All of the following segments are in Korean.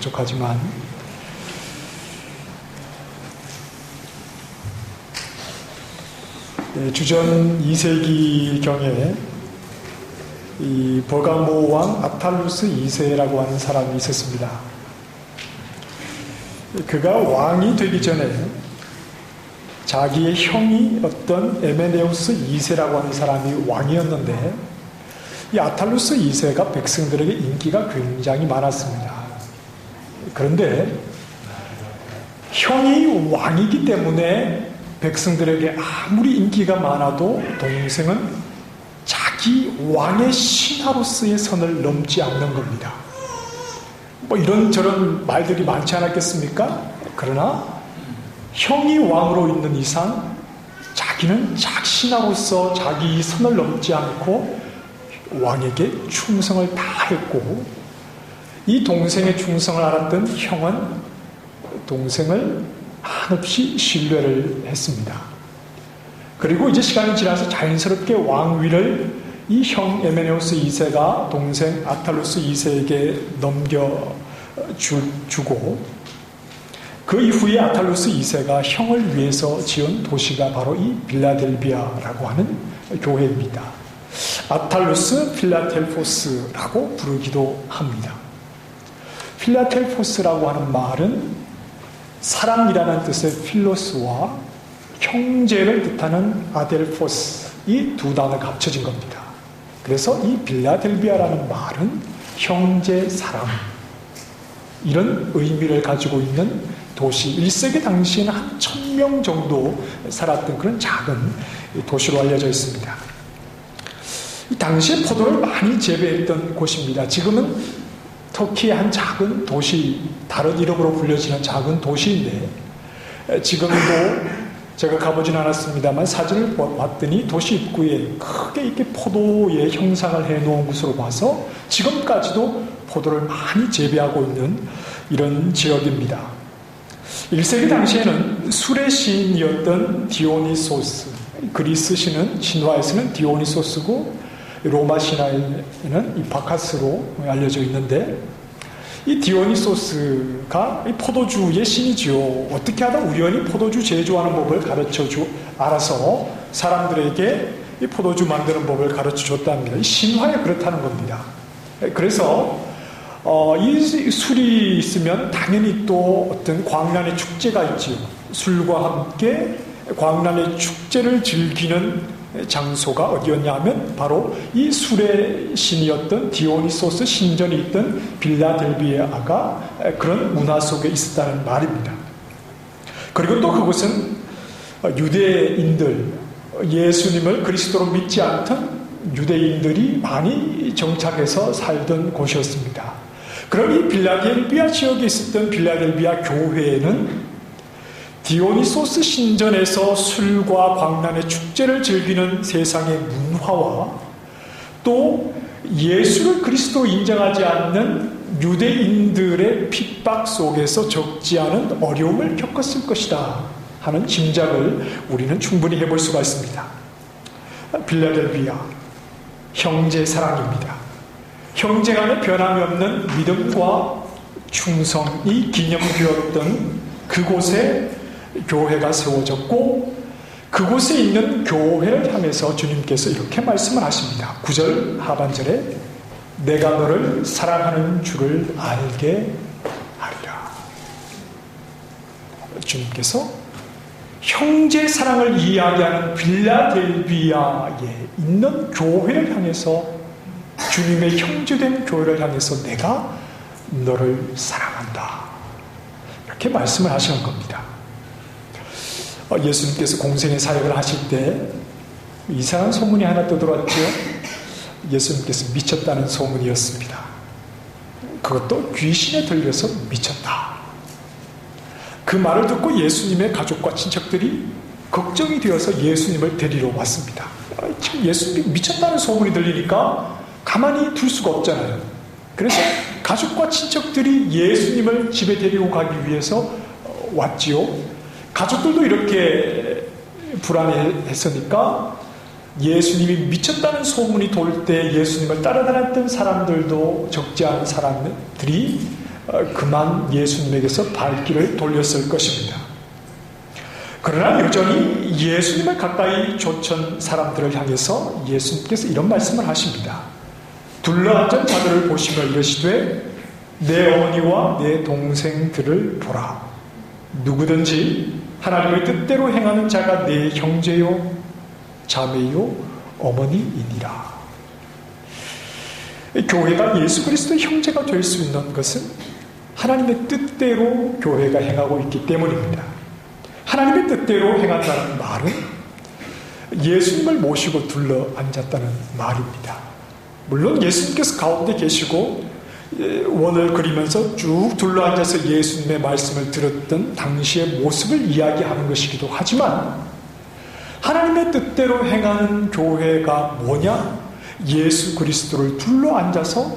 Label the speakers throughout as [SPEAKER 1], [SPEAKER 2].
[SPEAKER 1] 부족하지만 주전 2세기경에 이 버가모 왕 아탈루스 2세라고 하는 사람이 있었습니다. 그가 왕이 되기 전에 자기의 형이 어떤 에메네우스 2세라고 하는 사람이 왕이었는데 이 아탈루스 2세가 백성들에게 인기가 굉장히 많았습니다. 그런데 형이 왕이기 때문에 백성들에게 아무리 인기가 많아도 동생은 자기 왕의 신하로서의 선을 넘지 않는 겁니다. 뭐 이런저런 말들이 많지 않았겠습니까? 그러나 형이 왕으로 있는 이상 자기는 신하로서 자기 선을 넘지 않고 왕에게 충성을 다했고, 이 동생의 충성을 알았던 형은 동생을 한없이 신뢰를 했습니다. 그리고 이제 시간이 지나서 자연스럽게 왕위를 이 형 에메네우스 2세가 동생 아탈루스 2세에게 넘겨주고, 그 이후에 아탈루스 2세가 형을 위해서 지은 도시가 바로 이 빌라델비아라고 하는 교회입니다. 아탈루스 필라델포스라고 부르기도 합니다. 필라델포스라고 하는 말은 사랑이라는 뜻의 필로스와 형제를 뜻하는 아델포스, 이 두 단어가 합쳐진 겁니다. 그래서 이 빌라델비아라는 말은 형제 사랑, 이런 의미를 가지고 있는 도시, 1세기 당시에는 한 1000명 정도 살았던 그런 작은 도시로 알려져 있습니다. 이 당시에 포도를 많이 재배했던 곳입니다. 지금은 터키의 한 작은 도시, 다른 이름으로 불려지는 작은 도시인데, 지금도 제가 가보진 않았습니다만 사진을 봤더니 도시 입구에 크게 이렇게 포도의 형상을 해놓은 것으로 봐서 지금까지도 포도를 많이 재배하고 있는 이런 지역입니다. 1세기 당시에는 술의 시인이었던 디오니소스, 그리스 신화에서는 디오니소스고 로마 신화에는 이 바카스로 알려져 있는데, 이 디오니소스가 이 포도주의 신이지요. 어떻게 하다 우연히 포도주 제조하는 법을 알아서 사람들에게 이 포도주 만드는 법을 가르쳐 줬답니다. 이 신화에 그렇다는 겁니다. 그래서 이 술이 있으면 당연히 또 어떤 광란의 축제가 있지요. 술과 함께 광란의 축제를 즐기는 장소가 어디였냐 하면 바로 이 술의 신이었던 디오니소스 신전이 있던 빌라델비아가 그런 문화 속에 있었다는 말입니다. 그리고 또 그곳은 유대인들, 예수님을 그리스도로 믿지 않던 유대인들이 많이 정착해서 살던 곳이었습니다. 그럼 이 빌라델비아 지역에 있었던 빌라델비아 교회에는 디오니소스 신전에서 술과 광란의 축제를 즐기는 세상의 문화와 또 예수를 그리스도로 인정하지 않는 유대인들의 핍박 속에서 적지 않은 어려움을 겪었을 것이다 하는 짐작을 우리는 충분히 해볼 수가 있습니다. 빌라델비아, 형제 사랑입니다. 형제 간의 변함이 없는 믿음과 충성이 기념되었던 그곳에 교회가 세워졌고, 그곳에 있는 교회를 향해서 주님께서 이렇게 말씀을 하십니다. 9절 하반절에 내가 너를 사랑하는 줄을 알게 하리라. 주님께서 형제 사랑을 이야기하는 빌라델비아에 있는 교회를 향해서, 주님의 형제된 교회를 향해서 내가 너를 사랑한다, 이렇게 말씀을 하시는 겁니다. 예수님께서 공생의 사역을 하실 때 이상한 소문이 하나 떠들었죠. 예수님께서 미쳤다는 소문이었습니다. 그것도 귀신에 들려서 미쳤다. 그 말을 듣고 예수님의 가족과 친척들이 걱정이 되어서 예수님을 데리러 왔습니다. 지금 예수님이 미쳤다는 소문이 들리니까 가만히 둘 수가 없잖아요. 그래서 가족과 친척들이 예수님을 집에 데리고 가기 위해서 왔지요. 가족들도 이렇게 불안해했으니까 예수님이 미쳤다는 소문이 돌 때 예수님을 따라다녔던 사람들도 적지 않은 사람들이 그만 예수님에게서 발길을 돌렸을 것입니다. 그러나 여전히 예수님을 가까이 쫓은 사람들을 향해서 예수님께서 이런 말씀을 하십니다. 둘러앉은 자들을 보시며 이르시되 내 어머니와 내 동생들을 보라. 누구든지 하나님의 뜻대로 행하는 자가 내 형제요 자매요 어머니이니라. 교회가 예수 그리스도의 형제가 될 수 있는 것은 하나님의 뜻대로 교회가 행하고 있기 때문입니다. 하나님의 뜻대로 행한다는 말은 예수님을 모시고 둘러 앉았다는 말입니다. 물론 예수님께서 가운데 계시고 원을 그리면서 쭉 둘러 앉아서 예수님의 말씀을 들었던 당시의 모습을 이야기하는 것이기도 하지만 하나님의 뜻대로 행하는 교회가 뭐냐? 예수 그리스도를 둘러 앉아서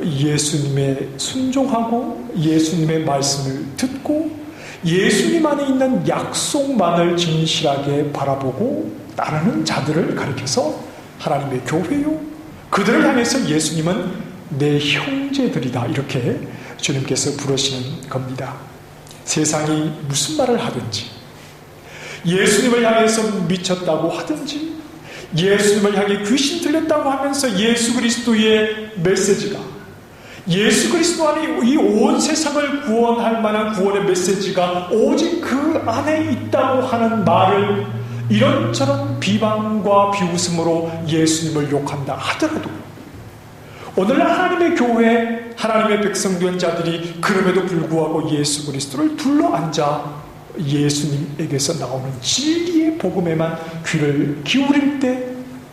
[SPEAKER 1] 예수님의 순종하고 예수님의 말씀을 듣고 예수님 안에 있는 약속만을 진실하게 바라보고 따르는 자들을 가리켜서 하나님의 교회요. 그들을 향해서 예수님은 내 형제들이다. 이렇게 주님께서 부르시는 겁니다. 세상이 무슨 말을 하든지 예수님을 향해서 미쳤다고 하든지 예수님을 향해 귀신 들렸다고 하면서 예수 그리스도의 메시지가 예수 그리스도 안에 이 온 세상을 구원할 만한 구원의 메시지가 오직 그 안에 있다고 하는 말을 이런저런 비방과 비웃음으로 예수님을 욕한다 하더라도 오늘날 하나님의 교회, 하나님의 백성된 자들이 그럼에도 불구하고 예수 그리스도를 둘러앉아 예수님에게서 나오는 진리의 복음에만 귀를 기울일 때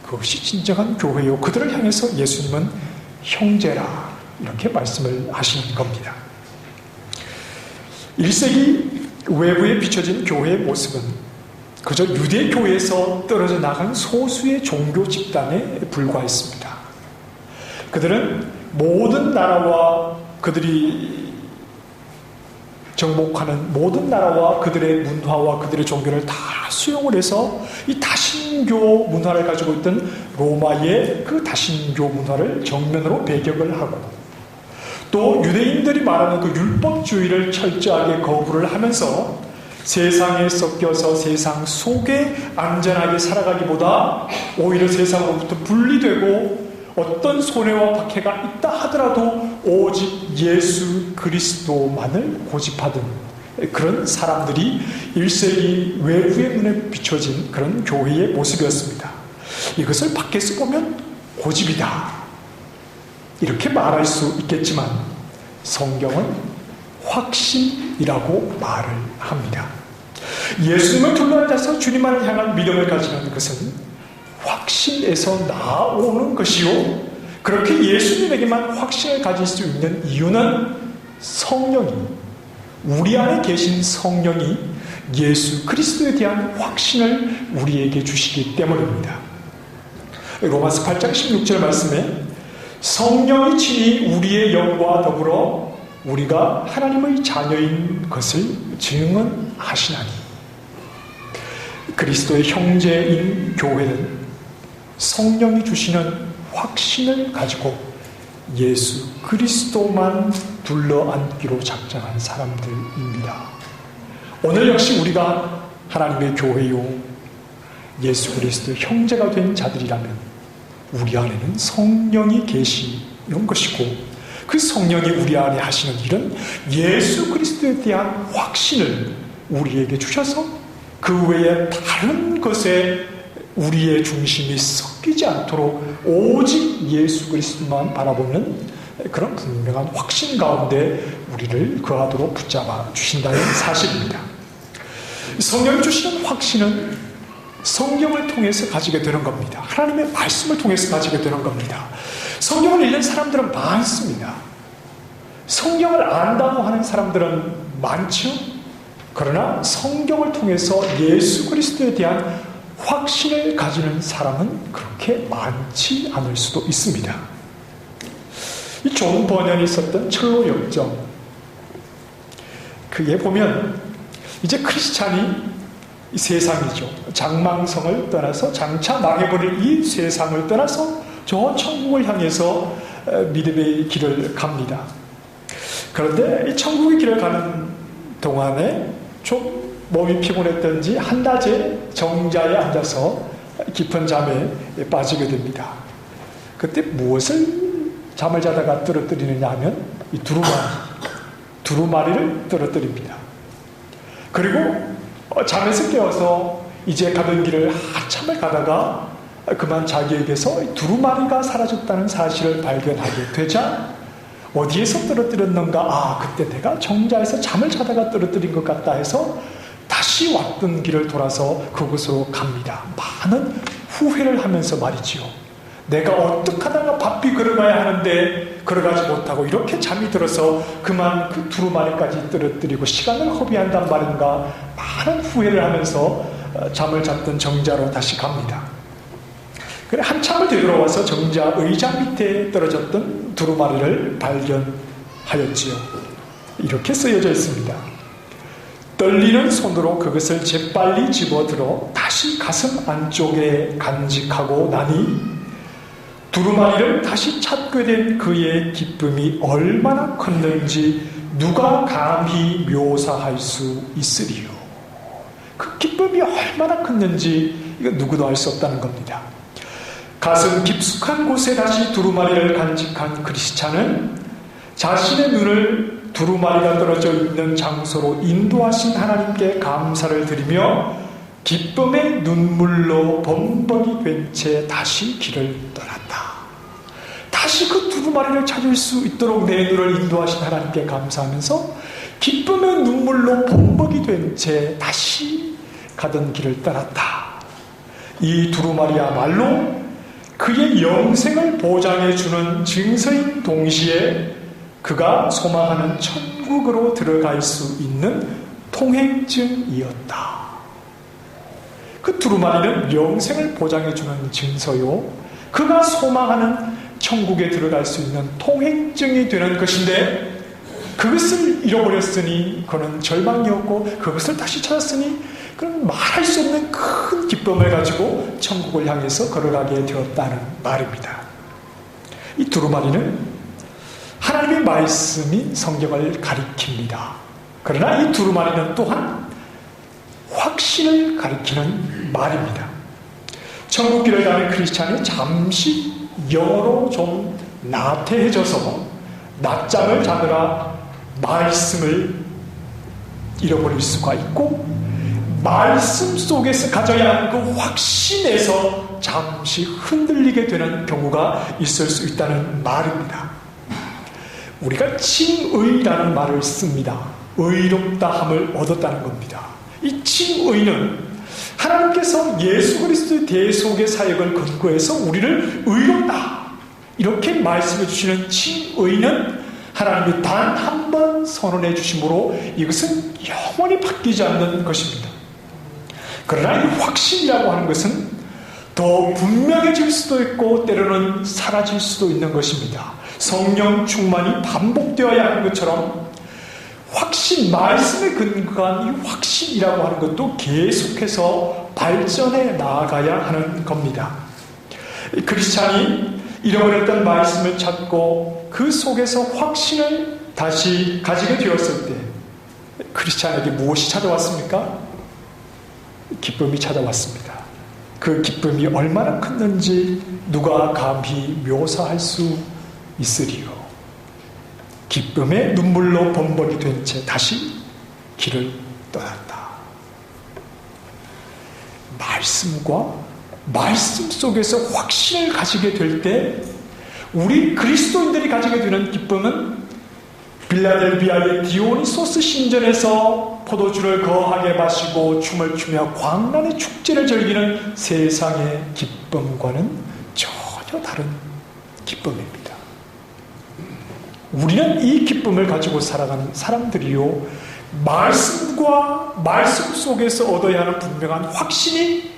[SPEAKER 1] 그것이 진정한 교회요. 그들을 향해서 예수님은 형제라 이렇게 말씀을 하시는 겁니다. 1세기 외부에 비춰진 교회의 모습은 그저 유대 교회에서 떨어져 나간 소수의 종교 집단에 불과했습니다. 그들은 모든 나라와 그들이 정복하는 모든 나라와 그들의 문화와 그들의 종교를 다 수용을 해서 이 다신교 문화를 가지고 있던 로마의 그 다신교 문화를 정면으로 배격을 하고 또 유대인들이 말하는 그 율법주의를 철저하게 거부를 하면서 세상에 섞여서 세상 속에 안전하게 살아가기보다 오히려 세상으로부터 분리되고 어떤 손해와 박해가 있다 하더라도 오직 예수 그리스도만을 고집하던 그런 사람들이 1세기 외부의 눈에 비춰진 그런 교회의 모습이었습니다. 이것을 밖에서 보면 고집이다 이렇게 말할 수 있겠지만 성경은 확신이라고 말을 합니다. 예수님을 둘러앉아서 주님만을 향한 믿음을 가지는 것은 확신에서 나오는 것이요. 그렇게 예수님에게만 확신을 가질 수 있는 이유는 성령이 우리 안에 계신 성령이 예수 그리스도에 대한 확신을 우리에게 주시기 때문입니다. 로마서 8장 16절 말씀에 성령이 친히 우리의 영과 더불어 우리가 하나님의 자녀인 것을 증언하시나니 그리스도의 형제인 교회는 성령이 주시는 확신을 가지고 예수 그리스도만 둘러앉기로 작정한 사람들입니다. 오늘 역시 우리가 하나님의 교회요 예수 그리스도의 형제가 된 자들이라면 우리 안에는 성령이 계시는 것이고 그 성령이 우리 안에 하시는 일은 예수 그리스도에 대한 확신을 우리에게 주셔서 그 외에 다른 것에 우리의 중심이 섞이지 않도록 오직 예수 그리스도만 바라보는 그런 분명한 확신 가운데 우리를 거하도록 붙잡아 주신다는 사실입니다. 성령이 주시는 확신은 성경을 통해서 가지게 되는 겁니다. 하나님의 말씀을 통해서 가지게 되는 겁니다. 성경을 읽는 사람들은 많습니다. 성경을 안다고 하는 사람들은 많죠. 그러나 성경을 통해서 예수 그리스도에 대한 확신을 가지는 사람은 그렇게 많지 않을 수도 있습니다. 이 존 버년이 썼던 철로 역정 그에 보면 이제 크리스찬이 이 세상이죠. 장망성을 떠나서 장차 망해버릴 이 세상을 떠나서 저 천국을 향해서 믿음의 길을 갑니다. 그런데 이 천국의 길을 가는 동안에 좀 몸이 피곤했던지 한낮에 정자에 앉아서 깊은 잠에 빠지게 됩니다. 그때 무엇을 잠을 자다가 떨어뜨리느냐 하면 이 두루마리를 떨어뜨립니다. 그리고 잠에서 깨어서 이제 가던 길을 한참을 가다가 그만 자기에게서 두루마리가 사라졌다는 사실을 발견하게 되자 어디에서 떨어뜨렸는가? 그때 내가 정자에서 잠을 자다가 떨어뜨린 것 같다 해서 다시 왔던 길을 돌아서 그곳으로 갑니다. 많은 후회를 하면서 말이지요. 내가 어떻게 하다가 바삐 걸어가야 하는데 걸어가지 못하고 이렇게 잠이 들어서 그만 그 두루마리까지 떨어뜨리고 시간을 허비한단 말인가 많은 후회를 하면서 잠을 잤던 정자로 다시 갑니다. 그래 한참을 되돌아와서 정자 의자 밑에 떨어졌던 두루마리를 발견하였지요. 이렇게 쓰여져 있습니다. 떨리는 손으로 그것을 재빨리 집어들어 다시 가슴 안쪽에 간직하고 나니 두루마리를 다시 찾게 된 그의 기쁨이 얼마나 컸는지 누가 감히 묘사할 수 있으리요. 그 기쁨이 얼마나 컸는지 이거 누구도 알 수 없다는 겁니다. 가슴 깊숙한 곳에 다시 두루마리를 간직한 크리스찬은 자신의 눈을 두루마리가 떨어져 있는 장소로 인도하신 하나님께 감사를 드리며 기쁨의 눈물로 범벅이 된 채 다시 길을 떠났다. 다시 그 두루마리를 찾을 수 있도록 내 눈을 인도하신 하나님께 감사하면서 기쁨의 눈물로 범벅이 된 채 다시 가던 길을 떠났다. 이 두루마리야말로 그의 영생을 보장해주는 증서인 동시에 그가 소망하는 천국으로 들어갈 수 있는 통행증이었다. 그 두루마리는 영생을 보장해주는 증서요, 그가 소망하는 천국에 들어갈 수 있는 통행증이 되는 것인데 그것을 잃어버렸으니 그는 절망이었고 그것을 다시 찾았으니 그는 말할 수 없는 큰 기쁨을 가지고 천국을 향해서 걸어가게 되었다는 말입니다. 이 두루마리는 하나님의 말씀이 성경을 가리킵니다. 그러나 이 두루마리는 또한 확신을 가리키는 말입니다. 천국길을 가는 크리스찬이 잠시 영어로 좀 나태해져서 낮잠을 자느라 말씀을 잃어버릴 수가 있고 말씀 속에서 가져야 하는 그 확신에서 잠시 흔들리게 되는 경우가 있을 수 있다는 말입니다. 우리가 칭의라는 말을 씁니다. 의롭다함을 얻었다는 겁니다. 이 칭의는 하나님께서 예수 그리스도의 대속의 사역을 근거해서 우리를 의롭다 이렇게 말씀해 주시는 칭의는 하나님이 단 한 번 선언해 주심으로 이것은 영원히 바뀌지 않는 것입니다. 그러나 이 확신이라고 하는 것은 더 분명해질 수도 있고 때로는 사라질 수도 있는 것입니다. 성령 충만이 반복되어야 하는 것처럼 확신, 말씀에 근거한 이 확신이라고 하는 것도 계속해서 발전해 나아가야 하는 겁니다. 크리스찬이 잃어버렸던 말씀을 찾고 그 속에서 확신을 다시 가지게 되었을 때 크리스찬에게 무엇이 찾아왔습니까? 기쁨이 찾아왔습니다. 그 기쁨이 얼마나 컸는지 누가 감히 묘사할 수 있으리요. 기쁨의 눈물로 범벅이 된 채 다시 길을 떠났다. 말씀과 말씀 속에서 확신을 가지게 될 때 우리 그리스도인들이 가지게 되는 기쁨은 빌라델비아의 디오니소스 신전에서 포도주를 거하게 마시고 춤을 추며 광란의 축제를 즐기는 세상의 기쁨과는 전혀 다른 기쁨입니다. 우리는 이 기쁨을 가지고 살아가는 사람들이요, 말씀과 말씀 속에서 얻어야 하는 분명한 확신이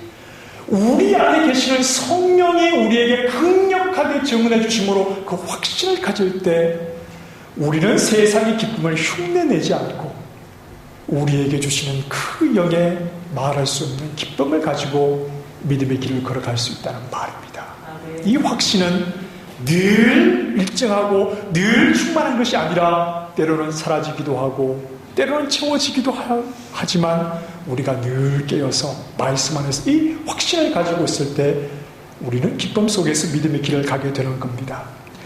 [SPEAKER 1] 우리 안에 계시는 성령이 우리에게 강력하게 증언해 주심으로 그 확신을 가질 때 우리는 세상의 기쁨을 흉내내지 않고 우리에게 주시는 그 영의 말할 수 없는 기쁨을 가지고 믿음의 길을 걸어갈 수 있다는 말입니다. 이 확신은 늘 일정하고 늘 충만한 것이 아니라 때로는 사라지기도 하고 때로는 채워지기도 하지만 우리가 늘 깨어서 말씀 안에서 이 확신을 가지고 있을 때 우리는 기쁨 속에서 믿음의 길을 가게 되는 겁니다.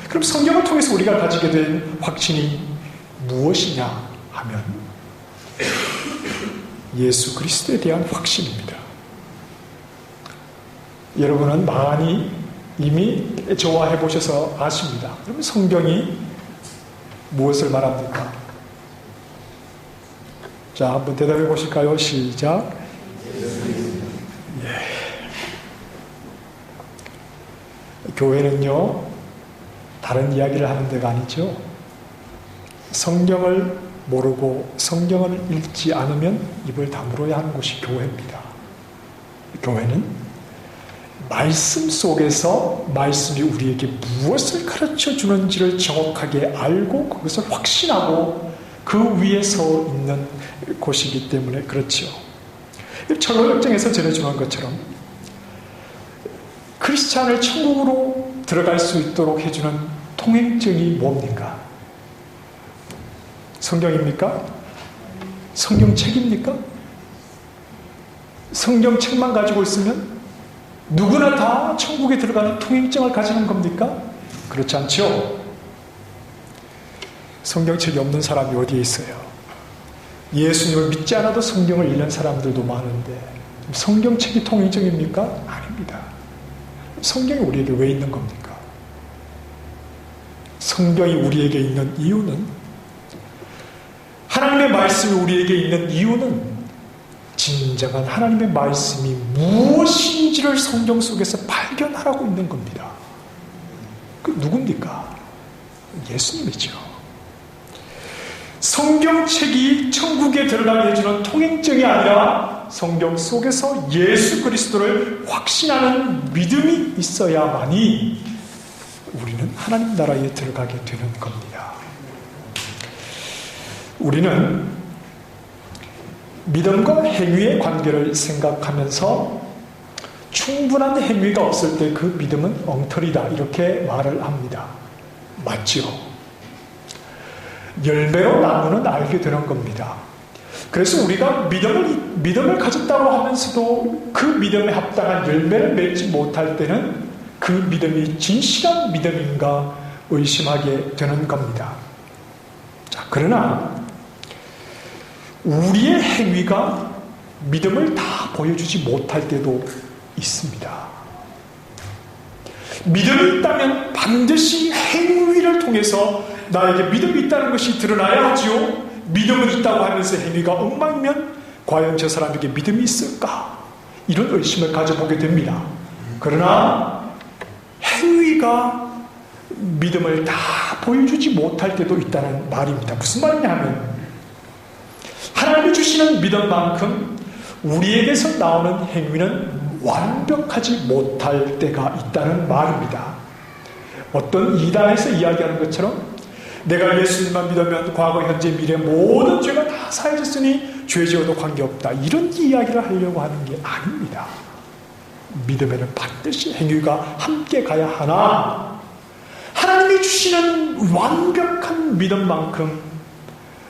[SPEAKER 1] 그럼 성경을 통해서 우리가 가지게 된 확신이 무엇이냐 하면 예수 그리스도에 대한 확신입니다. 여러분은 많이 이미 좋아해 보셔서 아십니다. 그럼 성경이 무엇을 말합니까? 자, 한번 대답해 보실까요? 시작. 예. 교회는요, 다른 이야기를 하는 데가 아니죠. 성경을 모르고 성경을 읽지 않으면 입을 다물어야 하는 곳이 교회입니다. 교회는 말씀 속에서 말씀이 우리에게 무엇을 가르쳐 주는지를 정확하게 알고 그것을 확신하고 그 위에 서 있는 곳이기 때문에 그렇죠. 철로역정에서 전해주는 것처럼 크리스찬을 천국으로 들어갈 수 있도록 해주는 통행증이 뭡니까? 성경입니까? 성경책입니까? 성경책만 가지고 있으면 누구나 다 천국에 들어가는 통행증을 가지는 겁니까? 그렇지 않죠? 성경책이 없는 사람이 어디에 있어요? 예수님을 믿지 않아도 성경을 읽는 사람들도 많은데 성경책이 통행증입니까? 아닙니다. 성경이 우리에게 왜 있는 겁니까? 성경이 우리에게 있는 이유는, 하나님의 말씀이 우리에게 있는 이유는 진정한 하나님의 말씀이 무엇인지를 성경 속에서 발견하라고 있는 겁니다. 그 누굽니까? 예수님이죠. 성경책이 천국에 들어가게 해주는 통행증이 아니라 성경 속에서 예수 그리스도를 확신하는 믿음이 있어야만이 우리는 하나님 나라에 들어가게 되는 겁니다. 우리는 믿음과 행위의 관계를 생각하면서 충분한 행위가 없을 때 그 믿음은 엉터리다 이렇게 말을 합니다. 맞죠? 열매로 나무는 알게 되는 겁니다. 그래서 우리가 믿음을 가졌다고 하면서도 그 믿음에 합당한 열매를 맺지 못할 때는 그 믿음이 진실한 믿음인가 의심하게 되는 겁니다. 자, 그러나 우리의 행위가 믿음을 다 보여주지 못할 때도 있습니다. 믿음이 있다면 반드시 행위를 통해서 나에게 믿음이 있다는 것이 드러나야 하지요. 믿음은 있다고 하면서 행위가 엉망이면 과연 저 사람에게 믿음이 있을까? 이런 의심을 가져보게 됩니다. 그러나 행위가 믿음을 다 보여주지 못할 때도 있다는 말입니다. 무슨 말이냐 하면 하나님이 주시는 믿음만큼 우리에게서 나오는 행위는 완벽하지 못할 때가 있다는 말입니다. 어떤 이단에서 이야기하는 것처럼 내가 예수님만 믿으면 과거, 현재, 미래 모든 죄가 다 사해졌으니 죄 지어도 관계없다. 이런 이야기를 하려고 하는 게 아닙니다. 믿음에는 반드시 행위가 함께 가야 하나 하나님이 주시는 완벽한 믿음만큼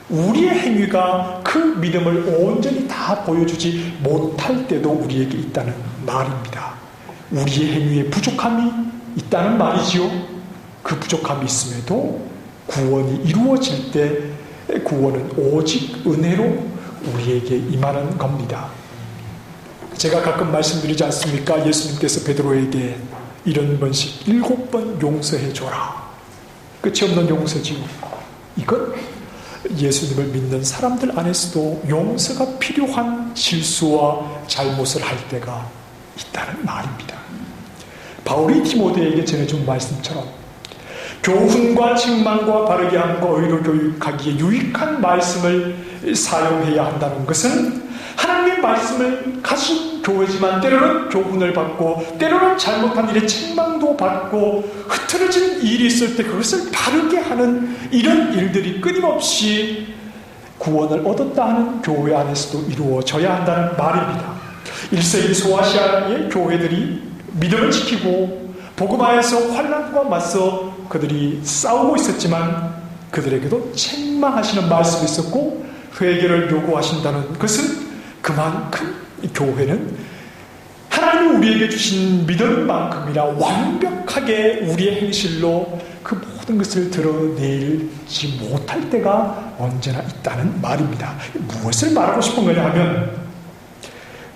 [SPEAKER 1] 우리의 행위가 그 믿음을 온전히 다 보여주지 못할 때도 우리에게 있다는 말입니다. 우리의 행위에 부족함이 있다는 말이지요. 그 부족함이 있음에도 구원이 이루어질 때 구원은 오직 은혜로 우리에게 임하는 겁니다. 제가 가끔 말씀드리지 않습니까? 예수님께서 베드로에게 70번씩 7번 용서해줘라. 끝이 없는 용서지요. 이건 예수님을 믿는 사람들 안에서도 용서가 필요한 실수와 잘못을 할 때가 있다는 말입니다. 바울이 디모데에게 전해준 말씀처럼 교훈과 책망과 바르게 함과 의로 교육하기에 유익한 말씀을 사용해야 한다는 것은 하나님의 말씀을 가진 교회지만 때로는 교훈을 받고 때로는 잘못한 일에 책망도 받고 흐트러진 일이 있을 때 그것을 바르게 하는 이런 일들이 끊임없이 구원을 얻었다 하는 교회 안에서도 이루어져야 한다는 말입니다. 1세기 소아시아의 교회들이 믿음을 지키고 복음 안에서 환난과 맞서 그들이 싸우고 있었지만 그들에게도 책망하시는 말씀이 있었고 회개를 요구하신다는 것은 그만큼 이 교회는 하나님이 우리에게 주신 믿음만큼이나 완벽하게 우리의 행실로 그 모든 것을 드러내지 못할 때가 언제나 있다는 말입니다. 무엇을 말하고 싶은 거냐 하면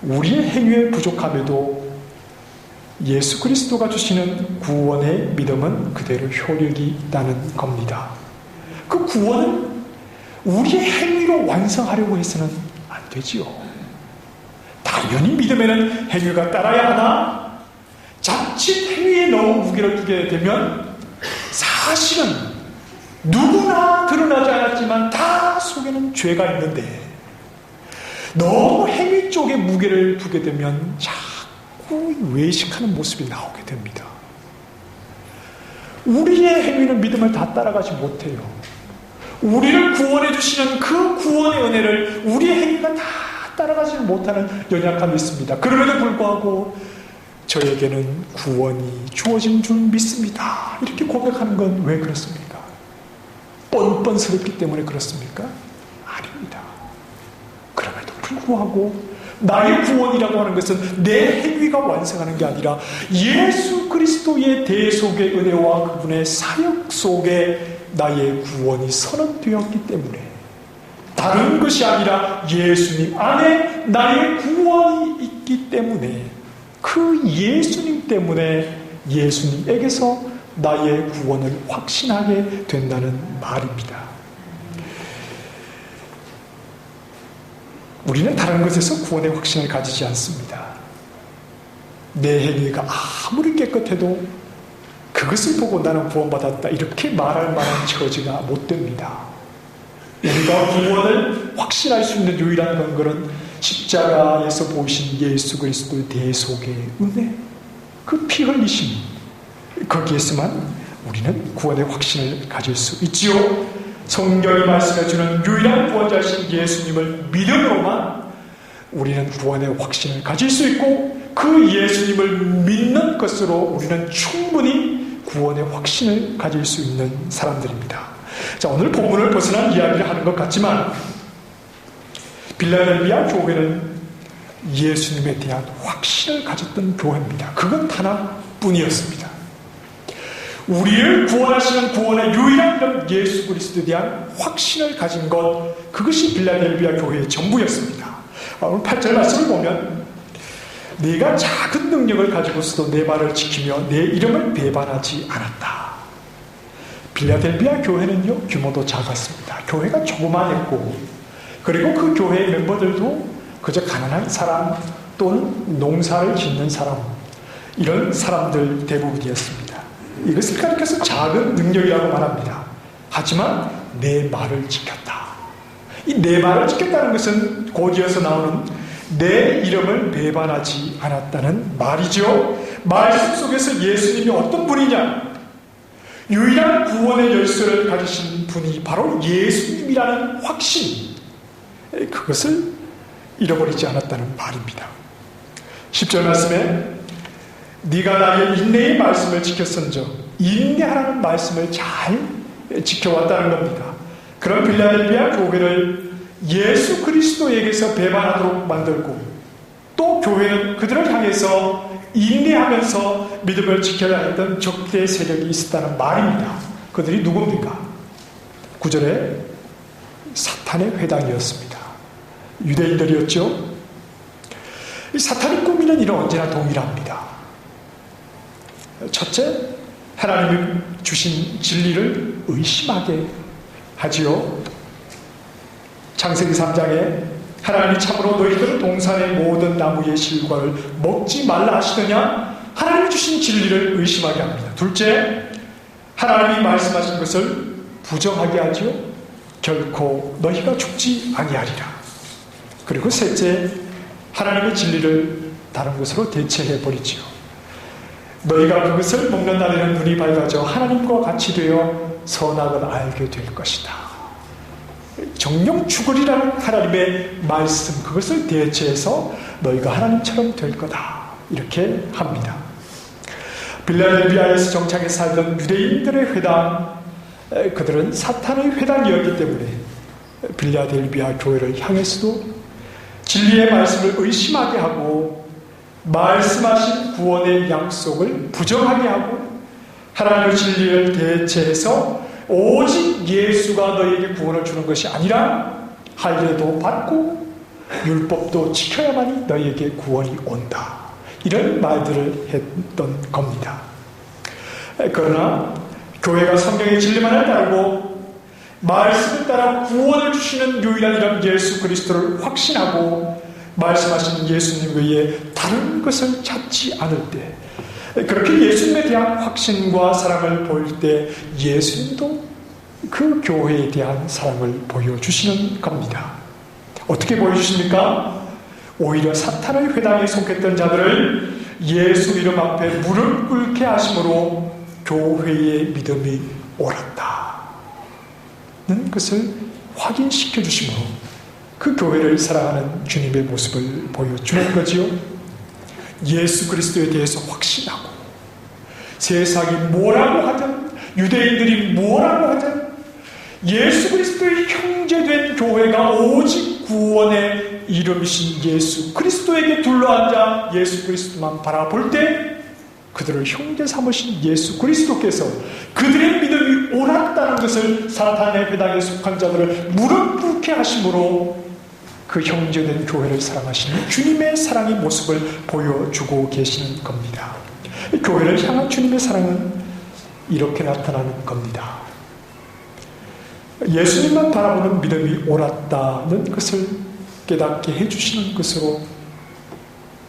[SPEAKER 1] 우리의 행위에 부족함에도 예수 그리스도가 주시는 구원의 믿음은 그대로 효력이 있다는 겁니다. 그 구원은 우리의 행위로 완성하려고 해서는 안 되지요. 당연히 믿음에는 행위가 따라야 하나 자칫 행위에 너무 무게를 두게 되면 사실은 누구나 드러나지 않았지만 다 속에는 죄가 있는데 너무 행위 쪽에 무게를 두게 되면 자꾸 외식하는 모습이 나오게 됩니다. 우리의 행위는 믿음을 다 따라가지 못해요. 우리를 구원해 주시는 그 구원의 은혜를 우리의 행위가 다 따라가지 못하는 연약함이 있습니다. 그럼에도 불구하고 저에게는 구원이 주어진 줄 믿습니다. 이렇게 고백하는 건 왜 그렇습니까? 뻔뻔스럽기 때문에 그렇습니까? 아닙니다. 그럼에도 불구하고 나의 구원이라고 하는 것은 내 행위가 완성하는 게 아니라 예수 그리스도의 대속의 은혜와 그분의 사역 속에 나의 구원이 선언되었기 때문에 다른 것이 아니라 예수님 안에 나의 구원이 있기 때문에 그 예수님 때문에 예수님에게서 나의 구원을 확신하게 된다는 말입니다. 우리는 다른 것에서 구원의 확신을 가지지 않습니다. 내 행위가 아무리 깨끗해도 그것을 보고 나는 구원받았다 이렇게 말할 만한 처지가 못 됩니다. 우리가 구원을 확신할 수 있는 유일한 근거는 십자가에서 보이신 예수 그리스도의 대속의 은혜, 그 피 흘리심, 거기에서만 우리는 구원의 확신을 가질 수 있지요. 성경이 말씀해주는 유일한 구원자이신 예수님을 믿음으로만 우리는 구원의 확신을 가질 수 있고 그 예수님을 믿는 것으로 우리는 충분히 구원의 확신을 가질 수 있는 사람들입니다. 자, 오늘 본문을 벗어난 이야기를 하는 것 같지만 빌라델비아 교회는 예수님에 대한 확신을 가졌던 교회입니다. 그건 하나뿐이었습니다. 우리를 구원하시는 구원의 유일한 이름 예수 그리스도에 대한 확신을 가진 것, 그것이 빌라델비아 교회의 전부였습니다. 오늘 8절 말씀을 보면 네가 작은 능력을 가지고서도 내 말을 지키며 내 이름을 배반하지 않았다. 빌라델비아 교회는요, 규모도 작았습니다. 교회가 조그만했고, 그리고 그 교회의 멤버들도 그저 가난한 사람 또는 농사를 짓는 사람, 이런 사람들 대부분이었습니다. 이것을 가리켜서 작은 능력이라고 말합니다. 하지만 내 말을 지켰다. 이 내 말을 지켰다는 것은 곧이어서 나오는 내 이름을 배반하지 않았다는 말이죠. 말씀 속에서 예수님이 어떤 분이냐? 유일한 구원의 열쇠를 가지신 분이 바로 예수님이라는 확신, 그것을 잃어버리지 않았다는 말입니다. 10절 말씀에 네가 나의 인내의 말씀을 지켰은즉, 인내하라는 말씀을 잘 지켜왔다는 겁니다. 그런 빌라델비아 교회를 예수 그리스도에게서 배반하도록 만들고 또 교회는 그들을 향해서 인내하면서 믿음을 지켜야 했던 적대 세력이 있었다는 말입니다. 그들이 누굽니까? 9절에 사탄의 회당이었습니다. 유대인들이었죠. 이 사탄이 꾸미는 일은 언제나 동일합니다. 첫째, 하나님이 주신 진리를 의심하게 하지요. 창세기 3장에 하나님이 참으로 너희들은 동산의 모든 나무의 실과를 먹지 말라 하시더냐? 하나님이 주신 진리를 의심하게 합니다. 둘째, 하나님이 말씀하신 것을 부정하게 하지요. 결코 너희가 죽지 아니하리라. 그리고 셋째, 하나님의 진리를 다른 것으로 대체해버리지요. 너희가 그것을 먹는 날에는 눈이 밝아져 하나님과 같이 되어 선악을 알게 될 것이다. 정령 죽으리라는 하나님의 말씀, 그것을 대체해서 너희가 하나님처럼 될 거다, 이렇게 합니다. 빌라델비아에서 정착해 살던 유대인들의 회당, 그들은 사탄의 회당이었기 때문에 빌라델비아 교회를 향해서도 진리의 말씀을 의심하게 하고 말씀하신 구원의 약속을 부정하게 하고 하나님의 진리를 대체해서 오직 예수가 너에게 구원을 주는 것이 아니라 할례도 받고 율법도 지켜야만이 너에게 구원이 온다. 이런 말들을 했던 겁니다. 그러나 교회가 성경의 진리만을 따르고 말씀을 따라 구원을 주시는 유일한 이름 예수 그리스도를 확신하고 말씀하신 예수님 외에 다른 것을 찾지 않을 때, 그렇게 예수님에 대한 확신과 사랑을 보일 때 예수님도 그 교회에 대한 사랑을 보여주시는 겁니다. 어떻게 보여주십니까? 오히려 사탄의 회당에 속했던 자들을 예수 이름 앞에 무릎 꿇게 하심으로 교회의 믿음이 옳았다는 것을 확인시켜 주심으로 그 교회를 사랑하는 주님의 모습을 보여주는 거지요. 예수 그리스도에 대해서 확신하고 세상이 뭐라고 하든 유대인들이 뭐라고 하든 예수 그리스도의 형제된 교회가 오직 구원의 이름이신 예수 그리스도에게 둘러앉아 예수 그리스도만 바라볼 때 그들을 형제 삼으신 예수 그리스도께서 그들의 믿음이 옳았다는 것을 사탄의 회당에 속한 자들을 무릎 꿇게 하심으로 그 형제된 교회를 사랑하시는 주님의 사랑의 모습을 보여주고 계시는 겁니다. 교회를 향한 주님의 사랑은 이렇게 나타나는 겁니다. 예수님만 바라보는 믿음이 옳았다는 것을 깨닫게 해주시는 것으로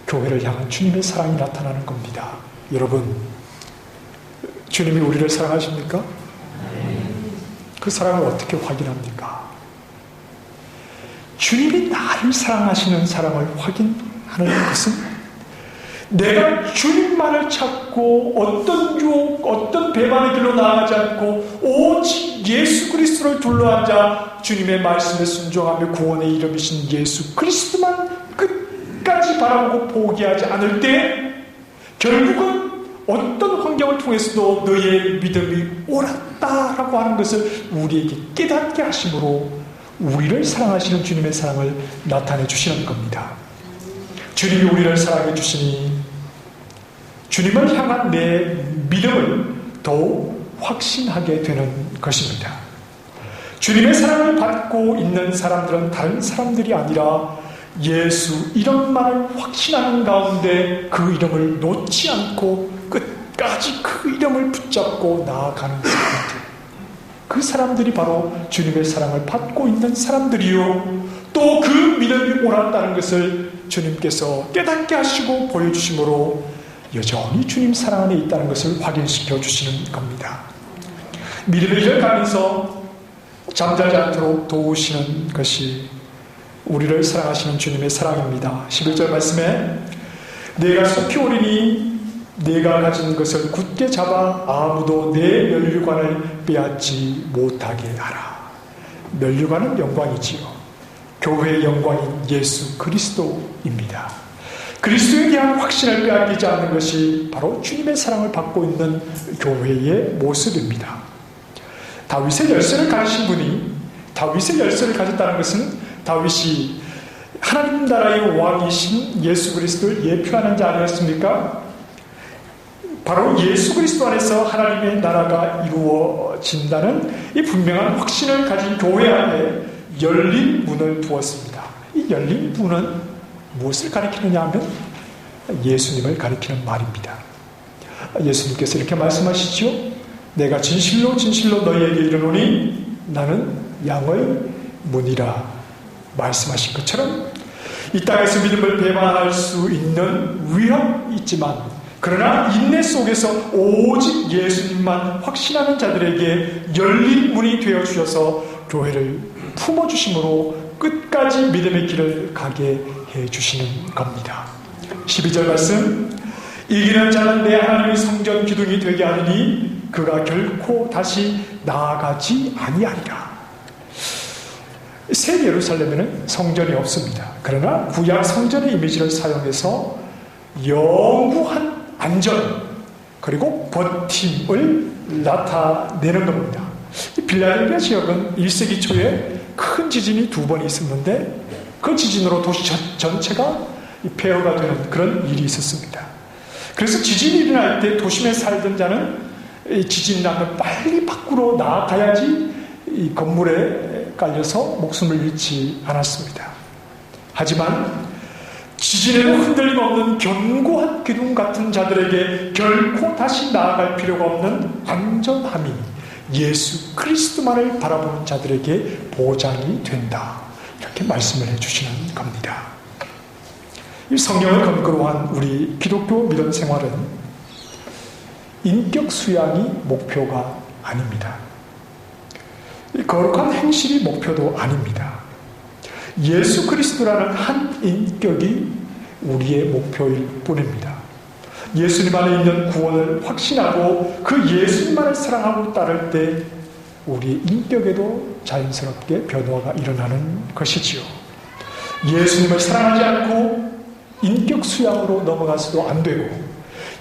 [SPEAKER 1] 교회를 향한 주님의 사랑이 나타나는 겁니다. 여러분, 주님이 우리를 사랑하십니까? 그 사랑을 어떻게 확인합니까? 주님이 나를 사랑하시는 사랑을 확인하는 것은 내가 주님만을 찾고 어떤 유혹, 어떤 배반의 길로 나아가지 않고 오직 예수 그리스도를 둘러앉아 주님의 말씀에 순종하며 구원의 이름이신 예수 그리스도만 끝까지 바라보고 포기하지 않을 때 결국은 어떤 환경을 통해서도 너의 믿음이 옳았다라고 하는 것을 우리에게 깨닫게 하심으로 우리를 사랑하시는 주님의 사랑을 나타내 주시는 겁니다. 주님이 우리를 사랑해 주시니 주님을 향한 내 믿음을 더욱 확신하게 되는 것입니다. 주님의 사랑을 받고 있는 사람들은 다른 사람들이 아니라 예수 이름만을 확신하는 가운데 그 이름을 놓지 않고 끝까지 그 이름을 붙잡고 나아가는 사람들, 그 사람들이 바로 주님의 사랑을 받고 있는 사람들이요, 또 그 믿음이 옳았다는 것을 주님께서 깨닫게 하시고 보여주심으로 여전히 주님 사랑 안에 있다는 것을 확인시켜 주시는 겁니다. 믿음의 길을 가면서 잠자지 않도록 도우시는 것이 우리를 사랑하시는 주님의 사랑입니다. 11절 말씀에 내가 속히 오리니 내가 가진 것을 굳게 잡아 아무도 내 면류관을 빼앗지 못하게 하라. 면류관은 영광이지요. 교회의 영광인 예수 그리스도입니다. 그리스도에 대한 확신을 빼앗기지 않는 것이 바로 주님의 사랑을 받고 있는 교회의 모습입니다. 다윗의 열쇠를 가지신 분이 다윗의 열쇠를 가졌다는 것은 다윗이 하나님 나라의 왕이신 예수 그리스도를 예표하는 자 아니었습니까? 바로 예수 그리스도 안에서 하나님의 나라가 이루어진다는 이 분명한 확신을 가진 교회 안에 열린 문을 두었습니다. 이 열린 문은 무엇을 가리키느냐 하면 예수님을 가리키는 말입니다. 예수님께서 이렇게 말씀하시죠. 내가 진실로 진실로 너희에게 이르노니 나는 양의 문이라 말씀하신 것처럼 이 땅에서 믿음을 배반할 수 있는 위험이 있지만 그러나 인내 속에서 오직 예수님만 확신하는 자들에게 열린 문이 되어주셔서 교회를 품어주심으로 끝까지 믿음의 길을 가게 해주시는 겁니다. 12절 말씀, 이기는 자는 내 하나님의 성전 기둥이 되게 하리니 그가 결코 다시 나아가지 아니하리라. 새 예루살렘에는 성전이 없습니다. 그러나 구약 성전의 이미지를 사용해서 영구한 안전 그리고 버팀을 나타내는 겁니다. 이 빌라델비아 지역은 1세기 초에 큰 지진이 2번 있었는데 그 지진으로 도시 전체가 폐허가 되는 그런 일이 있었습니다. 그래서 지진이 일어날 때 도심에 살던 자는 지진이 나면 빨리 밖으로 나아가야지 이 건물에 깔려서 목숨을 잃지 않았습니다. 하지만 지진에도 흔들림 없는 견고한 기둥 같은 자들에게 결코 다시 나아갈 필요가 없는 안전함이 예수 그리스도만을 바라보는 자들에게 보장이 된다. 이렇게 말씀을 해주시는 겁니다. 이 성경을 근거로 한 우리 기독교 믿음 생활은 인격 수양이 목표가 아닙니다. 거룩한 행실이 목표도 아닙니다. 예수 그리스도라는 한 인격이 우리의 목표일 뿐입니다. 예수님 안에 있는 구원을 확신하고 그 예수님만을 사랑하고 따를 때 우리의 인격에도 자연스럽게 변화가 일어나는 것이지요. 예수님을 사랑하지 않고 인격 수양으로 넘어가서도 안 되고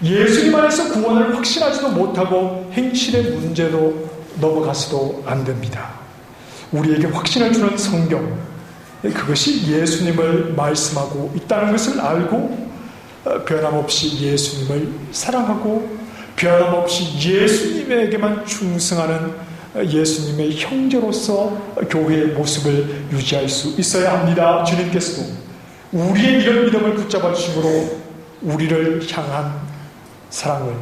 [SPEAKER 1] 예수님 안에서 구원을 확신하지도 못하고 행실의 문제로 넘어가서도 안 됩니다. 우리에게 확신을 주는 성경, 그것이 예수님을 말씀하고 있다는 것을 알고 변함없이 예수님을 사랑하고 변함없이 예수님에게만 충성하는 예수님의 형제로서 교회의 모습을 유지할 수 있어야 합니다. 주님께서도 우리의 이런 믿음을 붙잡아 주심으로 우리를 향한 사랑을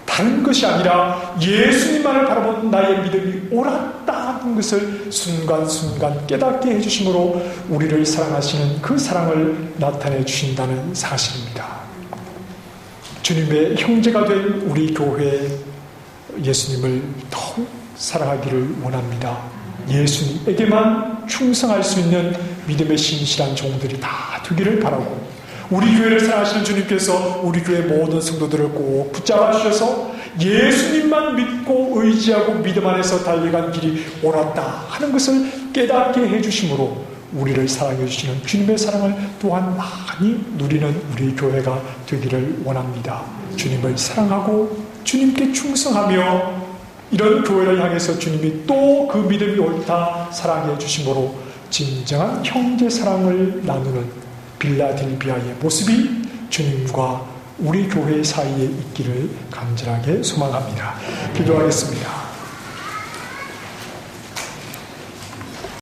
[SPEAKER 1] 다른 것이 아니라 예수님만을 바라본 나의 믿음이 옳았다는 것을 순간순간 깨닫게 해주심으로 우리를 사랑하시는 그 사랑을 나타내 주신다는 사실입니다. 주님의 형제가 된 우리 교회 예수님을 더욱 사랑하기를 원합니다. 예수님에게만 충성할 수 있는 믿음의 신실한 종들이 다 되기를 바라고 우리 교회를 사랑하시는 주님께서 우리 교회 모든 성도들을 꼭 붙잡아 주셔서 예수님만 믿고 의지하고 믿음 안에서 달려간 길이 옳았다 하는 것을 깨닫게 해주심으로 우리를 사랑해 주시는 주님의 사랑을 또한 많이 누리는 우리 교회가 되기를 원합니다. 주님을 사랑하고 주님께 충성하며 이런 교회를 향해서 주님이 또 그 믿음이 옳다 사랑해 주심으로 진정한 형제 사랑을 나누는 빌라델비아의 모습이 주님과 우리 교회 사이에 있기를 간절하게 소망합니다. 기도하겠습니다.